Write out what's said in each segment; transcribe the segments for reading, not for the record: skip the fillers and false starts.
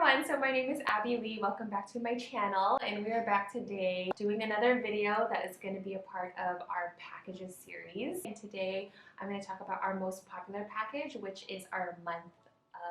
everyone, so my name is Abby Lee. Welcome back to my channel, and we are back today doing another video that is going to be a part of our packages series. And today I'm going to talk about our most popular package, which is our month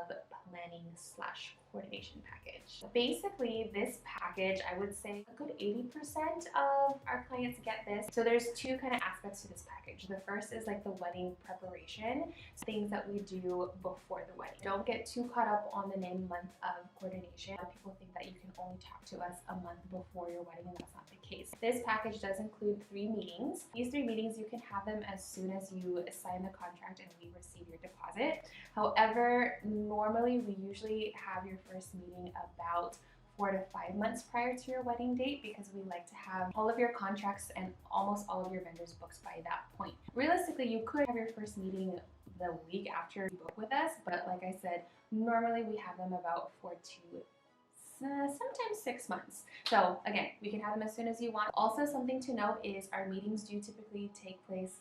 of planning slash coordination package. Basically, this package, I would say a good 80% of our clients get this. So there's two kind of aspects to this package. The first is like the wedding preparation, so things that we do before the wedding. Don't get too caught up on the name month of coordination. People think that you can only talk to us a month before your wedding, and that's not the case. This package does include 3 meetings. These 3 meetings, you can have them as soon as you sign the contract and we receive your deposit. However, normally we usually have your first meeting about 4 to 5 months prior to your wedding date, because we like to have all of your contracts and almost all of your vendors booked by that point. Realistically, you could have your first meeting the week after you book with us, but like I said, normally we have them about 4 to sometimes 6 months. So again, we can have them as soon as you want. Also, something to note is our meetings do typically take place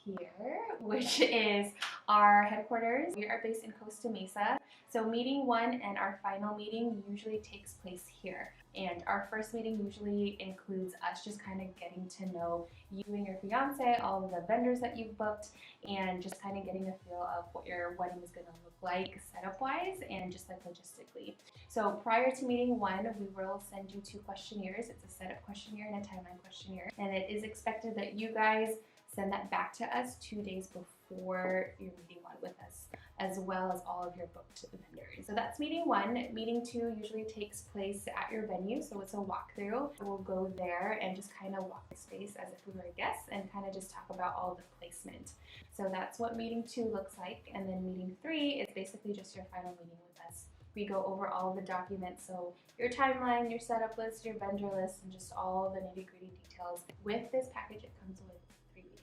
here, which is our headquarters. We are based in Costa Mesa. So meeting 1 and our final meeting usually takes place here. And our first meeting usually includes us just kind of getting to know you and your fiance, all of the vendors that you've booked, and just kind of getting a feel of what your wedding is going to look like setup wise and just like logistically. So prior to meeting 1, we will send you 2 questionnaires. It's a setup questionnaire and a timeline questionnaire. And it is expected that you guys send that back to us 2 days before your meeting 1 with us, as well as all of your booked vendors. So that's meeting 1. Meeting 2 usually takes place at your venue, so it's a walkthrough. We'll go there and just kind of walk the space as if we were a guest and kind of just talk about all the placement. So that's what meeting 2 looks like. And then meeting 3 is basically just your final meeting with us. We go over all of the documents, so your timeline, your setup list, your vendor list, and just all the nitty-gritty details. With this package, it comes with 3 meetings.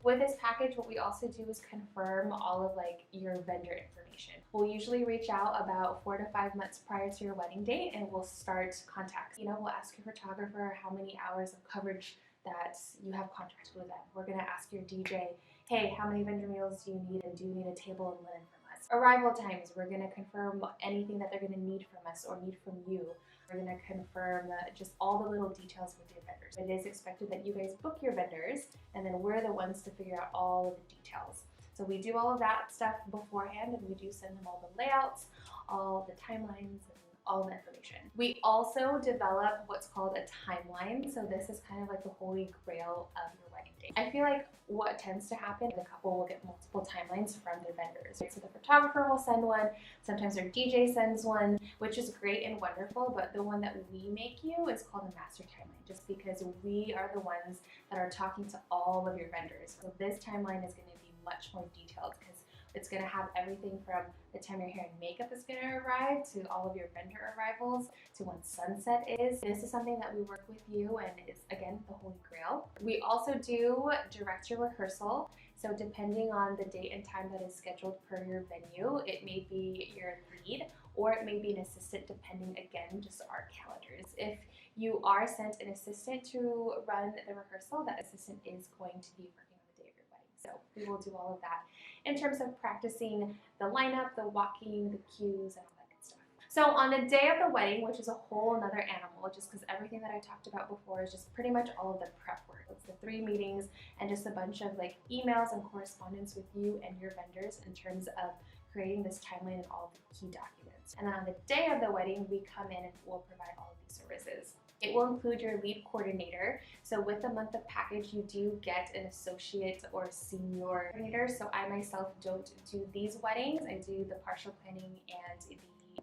With this package, what we also do is confirm all of like your vendor information. We'll usually reach out about 4 to 5 months prior to your wedding date, and we'll start contacts. We'll ask your photographer how many hours of coverage that you have contracted with them. We're gonna ask your DJ, hey, how many vendor meals do you need, and do you need a table and linen from us? Arrival times, we're gonna confirm anything that they're gonna need from us or need from you. We're going to confirm just all the little details with your vendors. It is expected that you guys book your vendors, and then we're the ones to figure out all of the details. So we do all of that stuff beforehand, and we do send them all the layouts, all the timelines, and all the information. We also develop what's called a timeline. So this is kind of like the holy grail of your wedding date. I feel like what tends to happen, the couple will get multiple timelines from their vendors. So the photographer will send one, sometimes their DJ sends one, which is great and wonderful, but the one that we make you is called the master timeline, just because we are the ones that are talking to all of your vendors. So this timeline is going to be much more detailed, because it's going to have everything from the time your hair and makeup is going to arrive, to all of your vendor arrivals, to when sunset is. This is something that we work with you, and is, again, the holy grail. We also do direct your rehearsal. So depending on the date and time that is scheduled per your venue, it may be your lead or it may be an assistant, depending, again, just our calendars. If you are sent an assistant to run the rehearsal, that assistant is going to be working on the day of your wedding. So we will do all of that in terms of practicing the lineup, the walking, the cues, and all that good stuff. So on the day of the wedding, which is a whole another animal, just because everything that I talked about before is just pretty much all of the prep work. It's the 3 meetings and just a bunch of like emails and correspondence with you and your vendors in terms of creating this timeline and all of the key documents. And then on the day of the wedding, we come in and we'll provide all of these services. It will include your lead coordinator. So with the month of package, you do get an associate or senior coordinator. So I myself don't do these weddings. I do the partial planning and the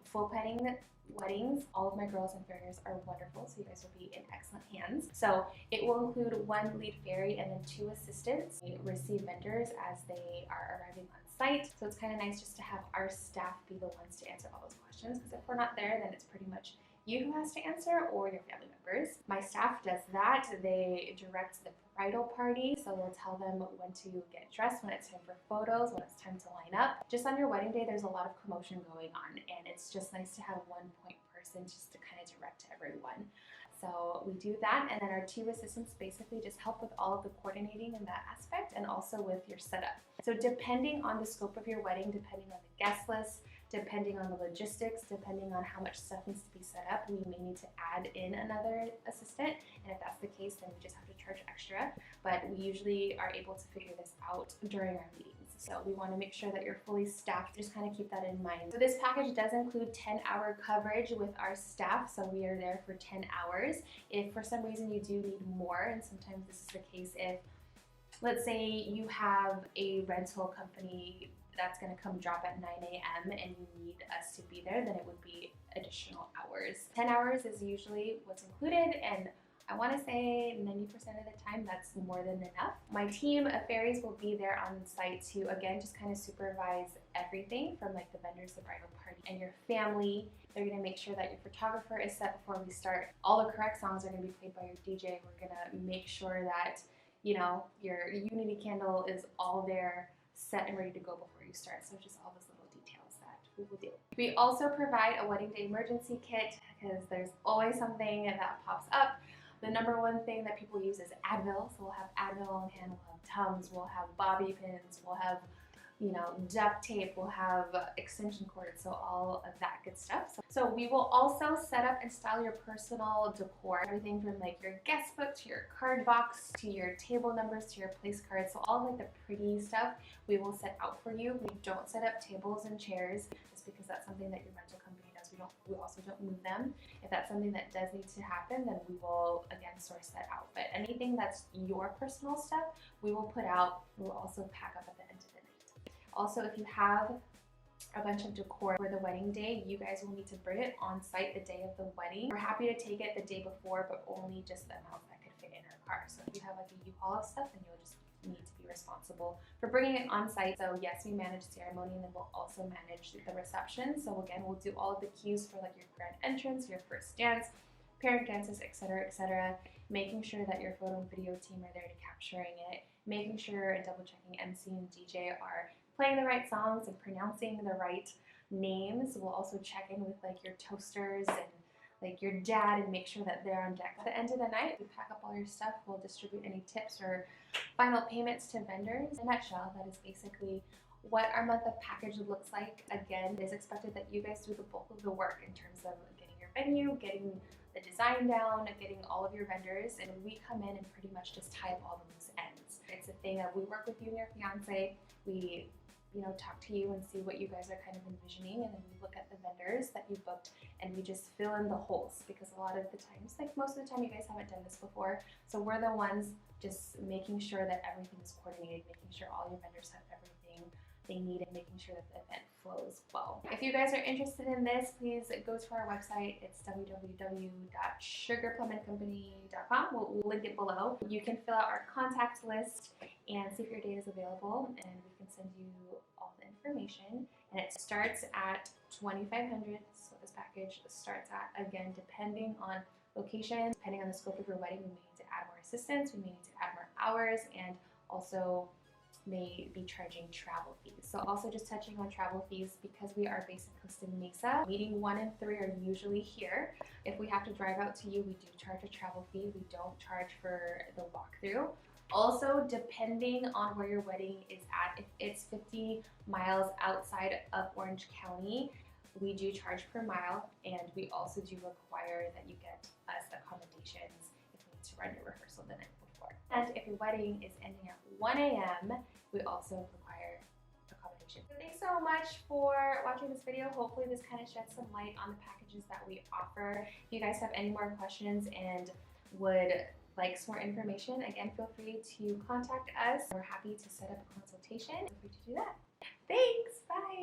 full planning weddings. All of my girls and farriers are wonderful, so you guys will be in excellent hands. So it will include 1 lead fairy and then 2 assistants. We receive vendors as they are arriving on site. So it's kind of nice just to have our staff be the ones to answer all those questions, because if we're not there, then it's pretty much you who has to answer, or your family members. My staff does that. They direct the bridal party, so they'll tell them when to get dressed, when it's time for photos, when it's time to line up. Just on your wedding day, there's a lot of commotion going on, and it's just nice to have one point person just to kind of direct everyone. So we do that, and then our 2 assistants basically just help with all of the coordinating in that aspect, and also with your setup. So depending on the scope of your wedding, depending on the guest list, Depending on the logistics, depending on how much stuff needs to be set up, we may need to add in another assistant. And if that's the case, then we just have to charge extra. But we usually are able to figure this out during our meetings. So we want to make sure that you're fully staffed. Just kind of keep that in mind. So this package does include 10-hour coverage with our staff. So we are there for 10 hours. If for some reason you do need more, and sometimes this is the case if, let's say you have a rental company that's going to come drop at 9 a.m. and you need us to be there, then it would be additional hours. 10 hours is usually what's included, and I want to say 90% of the time that's more than enough. My team of fairies will be there on site to, again, just kind of supervise everything from like the vendors, the bridal party, and your family. They're going to make sure that your photographer is set before we start. All the correct songs are going to be played by your DJ. We're going to make sure that, you know, your unity candle is all there, set and ready to go before you start. So just all those little details that we will do. We also provide a wedding day emergency kit because there's always something that pops up. The number one thing that people use is Advil. So we'll have Advil on hand, we'll have Tums, we'll have bobby pins, we'll have, you know, duct tape, we'll have extension cords, so all of that good stuff. So we will also set up and style your personal decor, everything from like your guest book to your card box to your table numbers to your place cards. So all like the pretty stuff we will set out for you. We don't set up tables and chairs just because that's something that your rental company does. We also don't move them. If that's something that does need to happen, then we will again source that out. But anything that's your personal stuff, we will put out. We will also pack up at the end of the night. Also, if you have a bunch of decor for the wedding day, you guys will need to bring it on site the day of the wedding. We're happy to take it the day before, but only just the amount that could fit in our car. So if you have like a U-Haul of stuff, then you'll just need to be responsible for bringing it on site. So yes, we manage ceremony, and then we'll also manage the reception. So again, we'll do all of the cues for like your grand entrance, your first dance, parent dances, etc., making sure that your photo and video team are there to capturing it, making sure and double checking MC and DJ are playing the right songs and pronouncing the right names. We'll also check in with like your toasters and like your dad and make sure that they're on deck. At the end of the night, we pack up all your stuff. We'll distribute any tips or final payments to vendors. In a nutshell, that is basically what our month of package looks like. Again, it is expected that you guys do the bulk of the work in terms of getting your venue, getting the design down, getting all of your vendors, and we come in and pretty much just tie up all the loose ends. It's a thing that we work with you and your fiance. We talk to you and see what you guys are kind of envisioning, and then we look at the vendors that you booked and we just fill in the holes, because a lot of the times, like most of the time, you guys haven't done this before, so we're the ones just making sure that everything is coordinated, making sure all your vendors have everything they need, and making sure that the event flows well. If you guys are interested in this, please go to our website. It's www.sugarplumandcompany.com. We'll link it below. You can fill out our contact list and see if your date is available, and we can send you all the information. And it starts at $2,500. So this package starts at, again, depending on location, depending on the scope of your wedding, we may need to add more assistants, we may need to add more hours, and also may be charging travel fees. So also just touching on travel fees, because we are based in Costa Mesa, meeting 1 and 3 are usually here. If we have to drive out to you, we do charge a travel fee. We don't charge for the walkthrough. Also, depending on where your wedding is at, if it's 50 miles outside of Orange County, we do charge per mile, and we also do require that you get us accommodations if we need to run your rehearsal the night before. And if your wedding is ending at 1 a.m., we also require accommodation. So thanks so much for watching this video. Hopefully this kind of sheds some light on the packages that we offer. If you guys have any more questions and would like some more information, again, feel free to contact us. We're happy to set up a consultation. Feel free to do that. Thanks, bye.